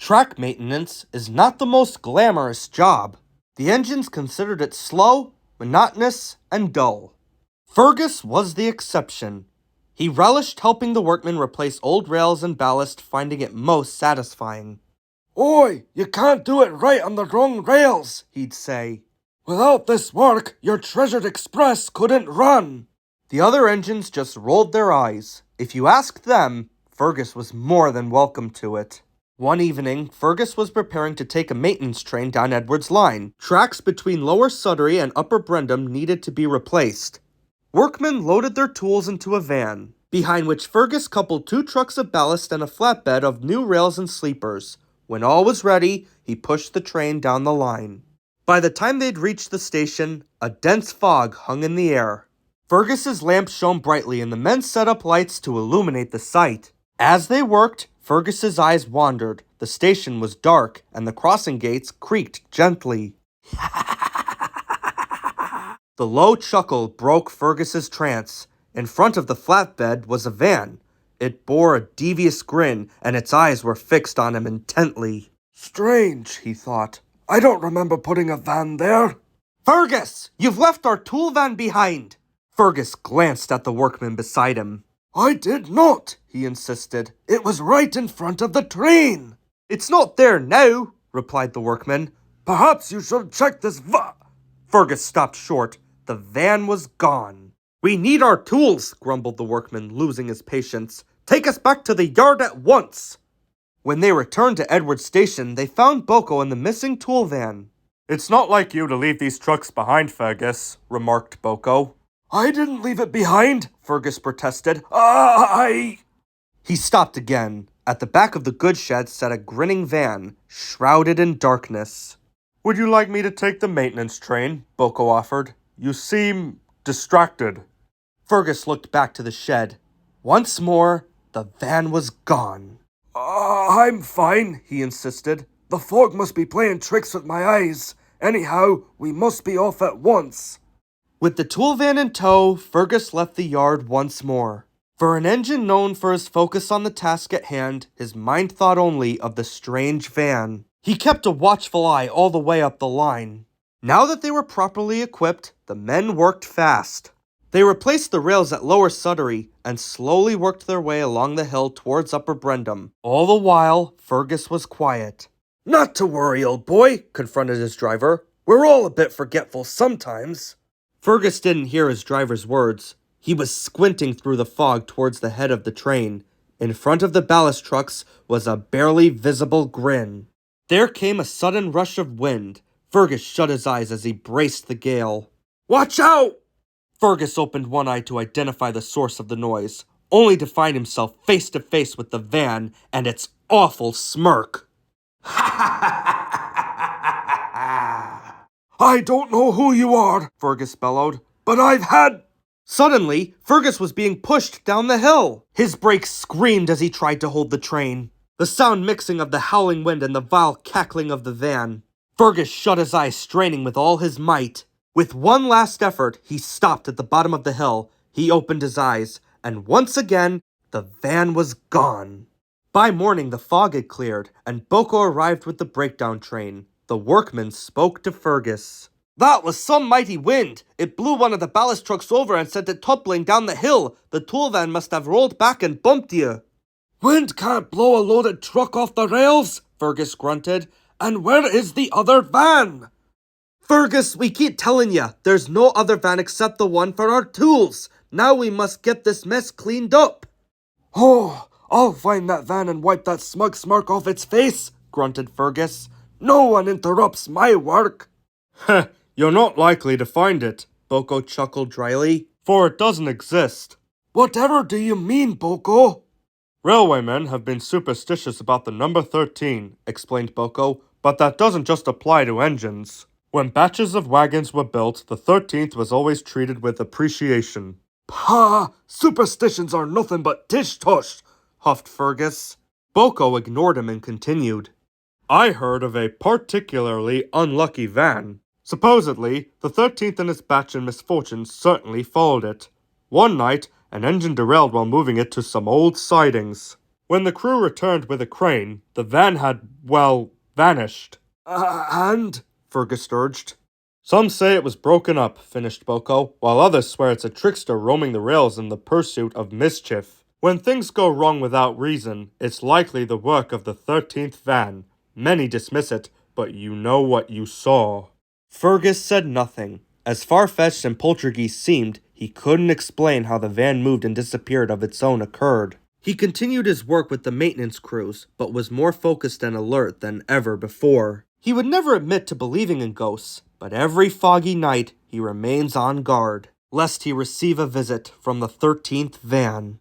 Track maintenance is not the most glamorous job. The engines considered it slow, monotonous, and dull. Fergus was the exception. He relished helping the workmen replace old rails and ballast, finding it most satisfying. "Oi, you can't do it right on the wrong rails," he'd say. "Without this work, your treasured express couldn't run." The other engines just rolled their eyes. If you asked them, Fergus was more than welcome to it. One evening, Fergus was preparing to take a maintenance train down Edward's line. Tracks between Lower Sudbury and Upper Brendam needed to be replaced. Workmen loaded their tools into a van, behind which Fergus coupled 2 trucks of ballast and a flatbed of new rails and sleepers. When all was ready, he pushed the train down the line. By the time they'd reached the station, a dense fog hung in the air. Fergus's lamp shone brightly and the men set up lights to illuminate the sight. As they worked, Fergus's eyes wandered. The station was dark and the crossing gates creaked gently. The low chuckle broke Fergus's trance. In front of the flatbed was a van. It bore a devious grin and its eyes were fixed on him intently. "Strange," he thought. "I don't remember putting a van there." "Fergus, you've left our tool van behind!" Fergus glanced at the workman beside him. "I did not," he insisted. "It was right in front of the train." "It's not there now," replied the workman. "Perhaps you should check this Fergus stopped short. The van was gone. "We need our tools," grumbled the workman, losing his patience. "Take us back to the yard at once." When they returned to Edward Station, they found Boko in the missing tool van. "It's not like you to leave these trucks behind, Fergus," remarked Boko. "I didn't leave it behind," Fergus protested. He stopped again. At the back of the goods shed sat a grinning van, shrouded in darkness. "Would you like me to take the maintenance train?" Boko offered. "You seem distracted." Fergus looked back to the shed. Once more, the van was gone. I'm fine," he insisted. "The fog must be playing tricks with my eyes. Anyhow, we must be off at once." With the tool van in tow, Fergus left the yard once more. For an engine known for his focus on the task at hand, his mind thought only of the strange van. He kept a watchful eye all the way up the line. Now that they were properly equipped, the men worked fast. They replaced the rails at Lower Sudbury and slowly worked their way along the hill towards Upper Brendam. All the while, Fergus was quiet. "Not to worry, old boy," confronted his driver. "We're all a bit forgetful sometimes." Fergus didn't hear his driver's words. He was squinting through the fog towards the head of the train. In front of the ballast trucks was a barely visible grin. There came a sudden rush of wind. Fergus shut his eyes as he braced the gale. "Watch out!" Fergus opened one eye to identify the source of the noise, only to find himself face to face with the van and its awful smirk. "I don't know who you are," Fergus bellowed, "but I've had—" Suddenly, Fergus was being pushed down the hill. His brakes screamed as he tried to hold the train, the sound mixing of the howling wind and the vile cackling of the van. Fergus shut his eyes, straining with all his might. With one last effort, he stopped at the bottom of the hill. He opened his eyes, and once again, the van was gone. By morning, the fog had cleared, and Boko arrived with the breakdown train. The workmen spoke to Fergus. "That was some mighty wind. It blew one of the ballast trucks over and sent it toppling down the hill. The tool van must have rolled back and bumped you." "Wind can't blow a loaded truck off the rails," Fergus grunted. "And where is the other van?" "Fergus, we keep telling you, there's no other van except the one for our tools. Now we must get this mess cleaned up." "Oh, I'll find that van and wipe that smug smirk off its face," grunted Fergus. "No one interrupts my work." "Heh, you're not likely to find it," Boko chuckled dryly, "for it doesn't exist." "Whatever do you mean, Boko?" "Railwaymen have been superstitious about the number 13, explained Boko, "but that doesn't just apply to engines. When batches of wagons were built, the 13th was always treated with appreciation." "Pah! Superstitions are nothing but tish-tosh," huffed Fergus. Boko ignored him and continued. "I heard of a particularly unlucky van. Supposedly, the 13th and its batch in misfortune certainly followed it. One night, an engine derailed while moving it to some old sidings. When the crew returned with a crane, the van had, well, vanished. And? Fergus urged. Some say it was broken up, finished Boko, while others swear it's a trickster roaming the rails in the pursuit of mischief. When things go wrong without reason, it's likely the work of the 13th van. Many dismiss it, but you know what you saw. Fergus said nothing. As far-fetched and poltergeist seemed, he couldn't explain how the van moved and disappeared of its own accord. He continued his work with the maintenance crews, but was more focused and alert than ever before. He would never admit to believing in ghosts, but every foggy night he remains on guard, lest he receive a visit from the 13th van.